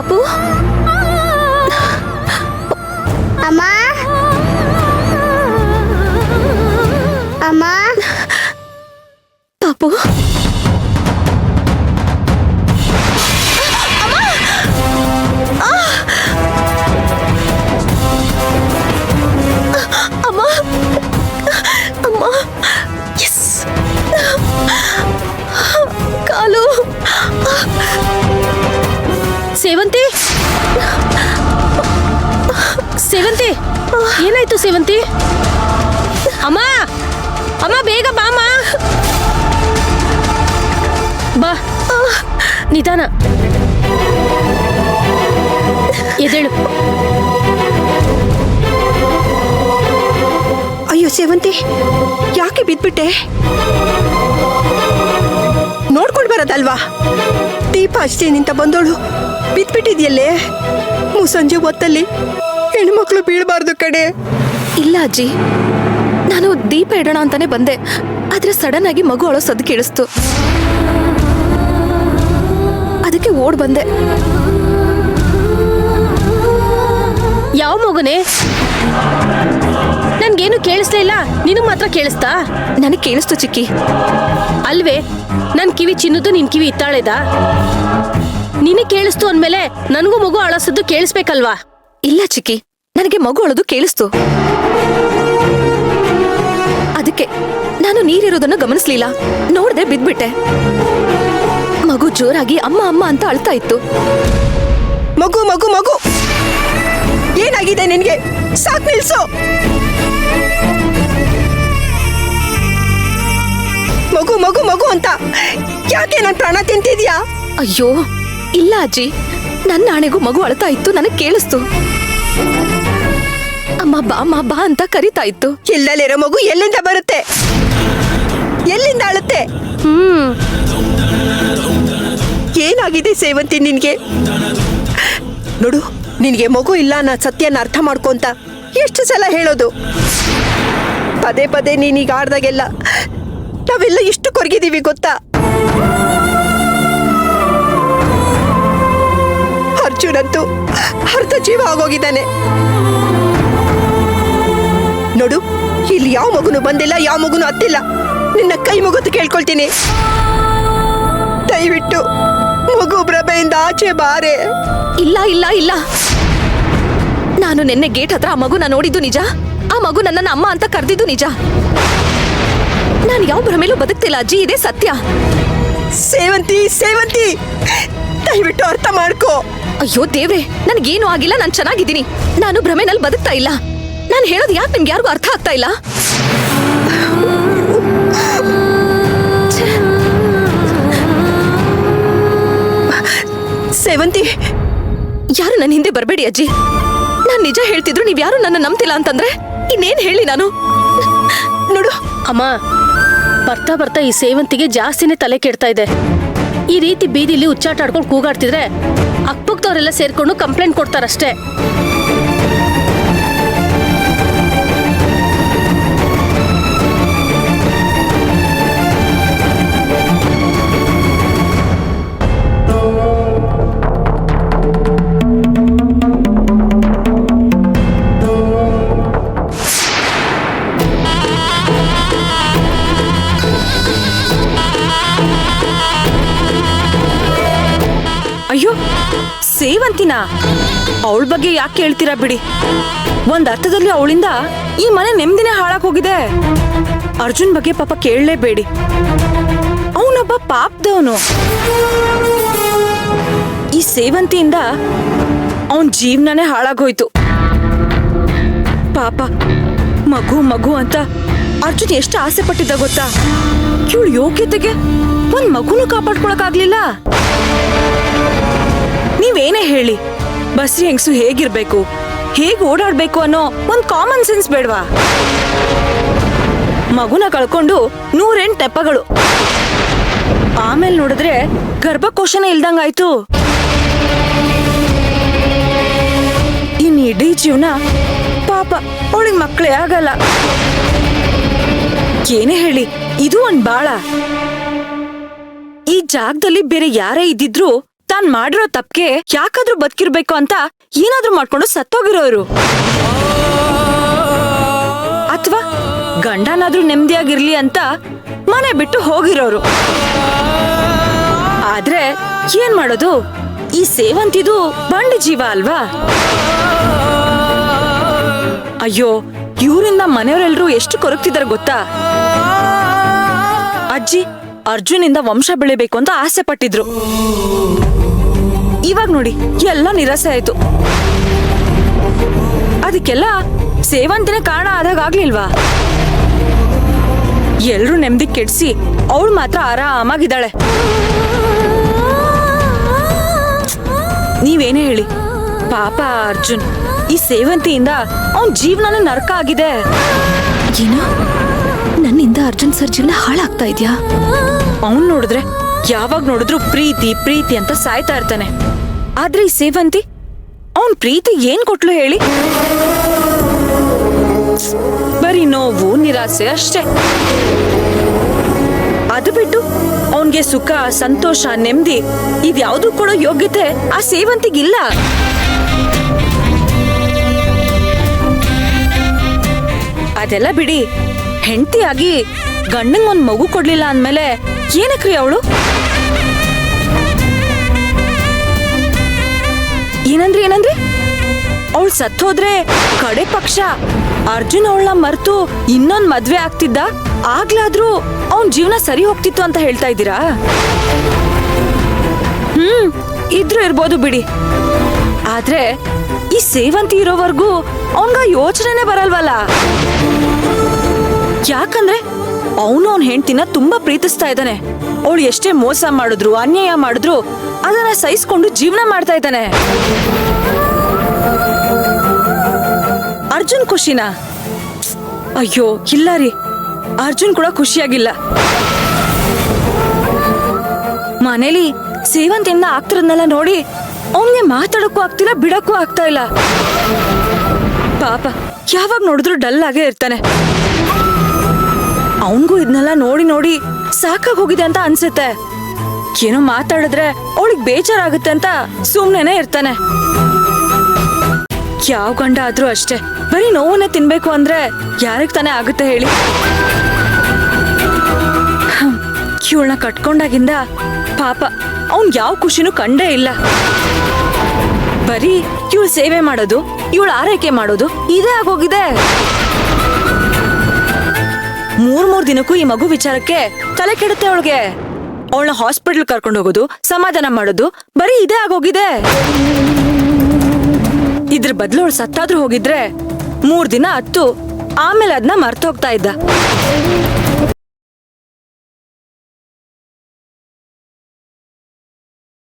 ಪಾಪು ಅಮ್ಮ ಅಮ್ಮ ಪಾಪು ಅಮ್ಮ ಅಮ್ಮ ಎಸ್ ಕಾಲು ಸೇವಂತಿ ಸೇವಂತಿ ಏನಾಯ್ತು ಸೇವಂತಿ ಅಮ್ಮ ಅಮ್ಮ ಬೇಗ ಬಾಮ್ಮ ಬಾ ನಿಧಾನ ಎದ್ದೇಳು ಅಯ್ಯೋ ಸೇವಂತಿ ಯಾಕೆ ಬಿದ್ಬಿಟ್ಟೆ ನೋಡ್ಕೊಂಡು ಬರೋದಲ್ವಾ ದೀಪ ಅಷ್ಟೇ ನಿಂತ ಬಂದೋಳು ಬಿದ್ಬಿಟ್ಟಿದ್ಯಲ್ಲೇ ಮುಸಂಜೆ ಹೊತ್ತಲ್ಲಿ ಹೆಣ್ಮಕ್ಳು ಬೀಳ್ಬಾರ್ದು ಕಡೆ. ಇಲ್ಲ ಅಜ್ಜಿ, ನಾನು ದೀಪ ಇಡೋಣ ಅಂತಾನೆ ಬಂದೆ, ಆದ್ರೆ ಸಡನ್ ಆಗಿ ಮಗು ಅಳೋ ಸದ್ದು ಕೇಳಿಸ್ತು, ಅದಕ್ಕೆ ಓಡ್ ಬಂದೆ. ಯಾವ ಮಗುನೇ? ನನ್ಗೇನು ಕೇಳಿಸ್ಲೇ ಇಲ್ಲ, ನೀನು ಮಾತ್ರ ಕೇಳಿಸ್ತಾ? ನನಗೆ ಕೇಳಿಸ್ತು ಚಿಕ್ಕಿ. ಅಲ್ವೇ, ನನ್ ಕಿವಿ ಚಿನ್ನದು ನಿನ್ ಕಿವಿ ಇತ್ತಾಳೆದ? ನಿನಗೆ ಕೇಳಿಸ್ತು ಅಂದ್ಮೇಲೆ ನನಗೂ ಮಗು ಅಳಸದ್ದು ಕೇಳಿಸ್ಬೇಕಲ್ವಾ? ಇಲ್ಲ ಚಿಕ್ಕಿ, ನನಗೆ ಮಗು ಅಳೋದು ಕೇಳಿಸ್ತು, ಅದಕ್ಕೆ ನಾನು ನೀರಿರೋದನ್ನ ಗಮನಿಸ್ಲಿಲ್ಲ, ನೋಡ್ದೆ ಬಿದ್ಬಿಟ್ಟೆ. ಮಗು ಜೋರಾಗಿ ಅಮ್ಮ ಅಮ್ಮ ಅಂತ ಅಳ್ತಾ ಇತ್ತು. ಮಗು ಮಗು ಮಗು ಏನಾಗಿದೆ ನಿನ್ಗೆ? ಸಾಕ್ ನಿಲ್ಸು. ಮಗು ಮಗು ಮಗು ಅಂತ ಯಾಕೆ ನನ್ ಪ್ರಾಣ ತಿಂತಿದ್ಯಾ? ಅಯ್ಯೋ ಇಲ್ಲ ಅಜ್ಜಿ, ನನ್ನ ಆಣೆಗೂ ಮಗು ಅಳ್ತಾ ಇತ್ತು, ನನಗೆ ಕೇಳಿಸ್ತು. ಅಮ್ಮ ಬಾ ಅಂತ ಕರಿತಾ ಇತ್ತು. ಇಲ್ಲಲ್ಲಿರೋ ಮಗು ಎಲ್ಲಿಂದ ಬರುತ್ತೆ? ಎಲ್ಲಿಂದ ಅಳುತ್ತೆ? ಏನಾಗಿದೆ ಸೇವಂತಿ ನಿನ್ಗೆ? ನೋಡು, ನಿನ್ಗೆ ಮಗು ಇಲ್ಲ ನಾ ಸತ್ಯನ ಅರ್ಥ ಮಾಡ್ಕೊಂತ ಎಷ್ಟು ಸಲ ಹೇಳೋದು? ಪದೇ ಪದೇ ನೀನೀಗ ಆಡ್ದಾಗೆಲ್ಲ ನಾವೆಲ್ಲ ಎಷ್ಟು ಕೊರಗಿದೀವಿ ಗೊತ್ತಾ? ಅರ್ಜುನಂತೂ ಅರ್ಧ ಜೀವ ಆಗೋಗಿದ್ದಾನೆ. ನೋಡು, ಇಲ್ಲಿ ಯಾವ ಮಗುನು ಬಂದಿಲ್ಲ, ಯಾವ ಮಗುನು ಹತ್ತಿಲ್ಲ. ನಿನ್ನ ಕೈ ಮುಗಿದು ಕೇಳ್ಕೊಳ್ತೀನಿ, ದಯವಿಟ್ಟು ಮಗು ಪ್ರಭೆಯಿಂದ ಆಚೆ ಬಾರೆ. ಇಲ್ಲ ಇಲ್ಲ ಇಲ್ಲ, ನಾನು ನಿನ್ನೆ ಗೇಟ್ ಹತ್ರ ಆ ಮಗುನ ನೋಡಿದ್ದು ನಿಜ, ಆ ಮಗು ನನ್ನನ್ನ ಅಮ್ಮ ಅಂತ ಕರೆದಿದ್ದು ನಿಜ. ನಾನು ಯಾವ ಭ್ರಮೇಲೂ ಬದುಕ್ತಿಲ್ಲ ಅಜ್ಜಿ, ಇದೇ ಸತ್ಯ. ಸೇವಂತಿ ಸೇವಂತಿ, ದಯವಿಟ್ಟು ಅರ್ಥ ಮಾಡ್ಕೋ. ಅಯ್ಯೋ ದೇವ್ರೆ, ನನ್ಗೇನು ಆಗಿಲ್ಲ, ನಾನು ಚೆನ್ನಾಗಿದ್ದೀನಿ, ನಾನು ಭ್ರಮೆನಲ್ಲಿ ಬದುಕ್ತಾ ಇಲ್ಲ. ನಾನು ಹೇಳೋದು ಯಾಕೆ ನಿಮ್ಗೆ ಯಾರಿಗೂ ಅರ್ಥ ಆಗ್ತಾ ಇಲ್ಲ? ಸೇವಂತಿ, ಯಾರು ನನ್ನ ಹಿಂದೆ ಬರಬೇಡಿ ಅಜ್ಜಿ. ನಾನು ನಿಜ ಹೇಳ್ತಿದ್ರು ನೀವ್ ಯಾರು ನನ್ನ ನಂಬ್ತಿಲ್ಲ ಅಂತಂದ್ರೆ ಇನ್ನೇನ್ ಹೇಳಿ ನಾನು? ನೋಡು ಅಮ್ಮ, ಬರ್ತಾ ಬರ್ತಾ ಈ ಸೇವಂತಿಗೆ ಜಾಸ್ತಿನೇ ತಲೆ ಕೆಡ್ತಾ ಇದೆ. ಈ ರೀತಿ ಬೀದಿಲಿ ಉಚ್ಚಾಟ ಆಡ್ಕೊಂಡು ಕೂಗಾಡ್ತಿದ್ರೆ ಅಕ್ಕಪಕ್ಕದವರೆಲ್ಲ ಸೇರ್ಕೊಂಡು ಕಂಪ್ಲೇಂಟ್ ಕೊಡ್ತಾರಷ್ಟೇ. ಅಯ್ಯೋ ಸೇವಂತಿನ, ಅವಳ ಬಗ್ಗೆ ಯಾಕೆ ಕೇಳ್ತೀರಾ ಬಿಡಿ. ಒಂದ್ ಅರ್ಥದಲ್ಲಿ ಅವಳಿಂದ ಈ ಮನೆ ನೆಮ್ಮದಿನೇ ಹಾಳಾಗ್ ಹೋಗಿದೆ. ಅರ್ಜುನ್ ಬಗ್ಗೆ ಪಾಪ ಕೇಳಲೇಬೇಡಿ, ಅವನೊಬ್ಬ ಪಾಪದವನು. ಈ ಸೇವಂತಿಯಿಂದ ಅವನ್ ಜೀವನನೇ ಹಾಳಾಗೋಯ್ತು. ಪಾಪ ಮಗು ಮಗು ಅಂತ ಅರ್ಜುನ್ ಎಷ್ಟು ಆಸೆ ಪಟ್ಟಿದ್ದ ಗೊತ್ತಾ? ಇವಳು ಯೋಗ್ಯತೆಗೆ ಒಂದ್ ಮಗುನು ಕಾಪಾಡ್ಕೊಳಕ್ಕಾಗ್ಲಿಲ್ಲ. ನೀವೇನೇ ಹೇಳಿ, ಬಸ್ರಿ ಹೆಂಗಸು ಹೇಗಿರ್ಬೇಕು, ಹೇಗ್ ಓಡಾಡ್ಬೇಕು ಅನ್ನೋ ಒಂದ್ ಕಾಮನ್ ಸೆನ್ಸ್ ಬೇಡ್ವಾ? ಮಗುನ ಕಳ್ಕೊಂಡು 108 ನೆಪಗಳು, ಆಮೇಲೆ ನೋಡಿದ್ರೆ ಗರ್ಭಕೋಶನೇ ಇಲ್ದಂಗಾಯ್ತು. ಇನ್ ಇಡೀ ಜೀವನ ಪಾಪ ಅವಳಿಗೆ ಮಕ್ಕಳೇ ಆಗಲ್ಲ. ಏನೇ ಹೇಳಿ, ಇದು ಒಂದ್ ಬಾಳ. ಈ ಜಾಗದಲ್ಲಿ ಬೇರೆ ಯಾರೇ ಇದ್ದಿದ್ರು ತಾನ್ ಮಾಡಿರೋ ತಪ್ಪಿಗೆ ಯಾಕಾದ್ರೂ ಬದುಕಿರ್ಬೇಕು ಅಂತ ಏನಾದ್ರೂ ಮಾಡ್ಕೊಂಡು ಸತ್ತೋಗಿರೋರು, ಅಥವಾ ಗಂಡನಾದ್ರೂ ನೆಮ್ಮದಿಯಾಗಿರ್ಲಿ ಅಂತ ಮನೆ ಬಿಟ್ಟು ಹೋಗಿರೋರು. ಆದ್ರೆ ಏನ್ ಮಾಡೋದು, ಈ ಸೇವಂತಿದು ಬಂಡಿ ಜೀವ ಅಲ್ವಾ. ಅಯ್ಯೋ, ಇವರಿಂದ ಮನೆಯವರೆಲ್ಲರೂ ಎಷ್ಟು ಕೊರಗ್ತಿದಾರೆ ಗೊತ್ತಾ. ಅಜ್ಜಿ ಅರ್ಜುನಿಂದ ವಂಶ ಬೆಳಿಬೇಕು ಅಂತ ಆಸೆ ಪಟ್ಟಿದ್ರು. ಇವಾಗ ನೋಡಿ ಎಲ್ಲ ನಿರಾಸೆ ಆಯ್ತು. ಅದಕ್ಕೆಲ್ಲ ಸೇವಂತಿನೇ ಕಾರಣ ಆದಾಗ ಆಗ್ಲಿಲ್ವಾ. ಎಲ್ರೂ ನೆಮ್ಮದಿ ಕೆಡ್ಸಿ ಅವಳು ಮಾತ್ರ ಆರಾಮಾಗಿದ್ದಾಳೆ. ನೀವೇನೇ ಹೇಳಿ, ಪಾಪ ಅರ್ಜುನ್, ಈ ಸೇವಂತಿಯಿಂದ ಅವನ್ ಜೀವನನೇ ನರಕ ಆಗಿದೆ. ಏನೋ ನನ್ನಿಂದ ಅರ್ಜುನ್ ಸರ್ ಜೀವನ ಹಾಳಾಗ್ತಾ ಇದ್ಯಾ? ಅವನ್ ನೋಡಿದ್ರೆ ಯಾವಾಗ ನೋಡಿದ್ರು ಪ್ರೀತಿ ಪ್ರೀತಿ ಅಂತ ಸಾಯ್ತಾ ಇರ್ತಾನೆ. ಆದ್ರೆ ಈ ಸೇವಂತಿ ಅವನ್ ಪ್ರೀತಿ ಏನ್ ಕೊಟ್ಲು ಹೇಳಿ? ಬರೀ ನೋವು ನಿರಾಸೆ ಅಷ್ಟೇ. ಅದು ಬಿಟ್ಟು ಅವನ್ಗೆ ಸುಖ ಸಂತೋಷ ನೆಮ್ಮದಿ ಇದ್ಯಾವ್ದು ಕೊಡೋ ಯೋಗ್ಯತೆ ಆ ಸೇವಂತಿಗಿಲ್ಲ. ಅದೆಲ್ಲ ಬಿಡಿ, ಹೆಂಡತಿಯಾಗಿ ಗಂಡಂಗ್ ಒಂದ್ ಮಗು ಕೊಡ್ಲಿಲ್ಲ ಅಂದ್ಮೇಲೆ ಏನಕ್ರಿ ಅವಳು? ಏನಂದ್ರಿ ಅವಳು ಸತ್ತೋದ್ರೆ ಕಡೆ ಪಕ್ಷ ಅರ್ಜುನ್ ಅವಳನ್ನ ಮರ್ತು ಇನ್ನೊಂದ್ ಮದ್ವೆ ಆಗ್ತಿದ್ದ, ಆಗ್ಲಾದ್ರೂ ಅವನ್ ಜೀವನ ಸರಿ ಹೋಗ್ತಿತ್ತು ಅಂತ ಹೇಳ್ತಾ ಇದ್ದೀರಾ? ಇದ್ರೂ ಇರ್ಬೋದು ಬಿಡಿ. ಆದ್ರೆ ಈ ಸೇವಂತಿ ಇರೋವರೆಗೂ ಅವನ್ಗ ಯೋಚನೆನೇ ಬರಲ್ವಲ್ಲ. ಯಾಕಂದ್ರೆ ಅವನು ಅವನ್ ಹೆಂಡತಿನ ತುಂಬಾ ಪ್ರೀತಿಸ್ತಾ ಇದ್ದಾನೆ. ಅವಳು ಎಷ್ಟೇ ಮೋಸ ಮಾಡಿದ್ರು ಅನ್ಯಾಯ ಮಾಡಿದ್ರು ಅದನ್ನ ಸಹಿಸ್ಕೊಂಡು ಜೀವನ ಮಾಡ್ತಾ ಇದ್ದಾನೆ. ಅರ್ಜುನ್ ಖುಷಿನಾ? ಅಯ್ಯೋ ಇಲ್ಲ ರೀ, ಅರ್ಜುನ್ ಕೂಡ ಖುಷಿಯಾಗಿಲ್ಲ. ಮನೇಲಿ ಸೇವಂತಿಯಿಂದ ಆಗ್ತಿರೋದ್ನೆಲ್ಲ ನೋಡಿ ಅವನ್ಗೆ ಮಾತಾಡಕ್ಕೂ ಆಗ್ತಿಲ್ಲ, ಬಿಡಕ್ಕೂ ಆಗ್ತಾ ಇಲ್ಲ. ಪಾಪ ಯಾವಾಗ ನೋಡಿದ್ರು ಡಲ್ ಆಗೇ ಇರ್ತಾನೆ. ಅವನ್ಗೂ ಇದನ್ನೆಲ್ಲ ನೋಡಿ ನೋಡಿ ಸಾಕಾಗ್ ಹೋಗಿದೆ ಅಂತ ಅನ್ಸುತ್ತೆ. ಏನೋ ಮಾತಾಡಿದ್ರೆ ಅವಳಿಗೆ ಬೇಜಾರಾಗುತ್ತೆ ಅಂತ ಸುಮ್ನೆನೆ ಇರ್ತಾನೆ. ಯಾವ ಗಂಡ ಆದ್ರೂ ಅಷ್ಟೇ, ಬರೀ ನೋವನ್ನೇ ತಿನ್ಬೇಕು ಅಂದ್ರೆ ಯಾರಿಗ್ ತಾನೇ ಆಗುತ್ತೆ ಹೇಳಿ? ಇವಳನ್ನ ಕಟ್ಕೊಂಡಾಗಿಂದ ಪಾಪ ಅವನ್ ಯಾವ ಖುಷಿನೂ ಕಂಡೇ ಇಲ್ಲ. ಬರೀ ಇವಳು ಸೇವೆ ಮಾಡೋದು, ಇವಳು ಆರೈಕೆ ಮಾಡೋದು ಇದೇ ಆಗೋಗಿದೆ. ಮೂರ್ ದಿನಕ್ಕೂ ಈ ಮಗು ವಿಚಾರಕ್ಕೆ ತಲೆ ಕೆಡುತ್ತೆ ಅವಳಿಗೆ. ಅವಳನ್ನ ಹಾಸ್ಪಿಟಲ್ ಕರ್ಕೊಂಡು ಹೋಗೋದು, ಸಮಾಧಾನ ಮಾಡೋದು ಬರೀ ಇದೇ ಆಗೋಗಿದೆ. ಇದ್ರ ಬದಲು ಅವಳು ಸತ್ತಾದ್ರೂ ಹೋಗಿದ್ರೆ 3 ದಿನ ಹತ್ತು ಆಮೇಲೆ ಅದನ್ನ ಮರ್ತೋಗ್ತಾ ಇದ್ದ.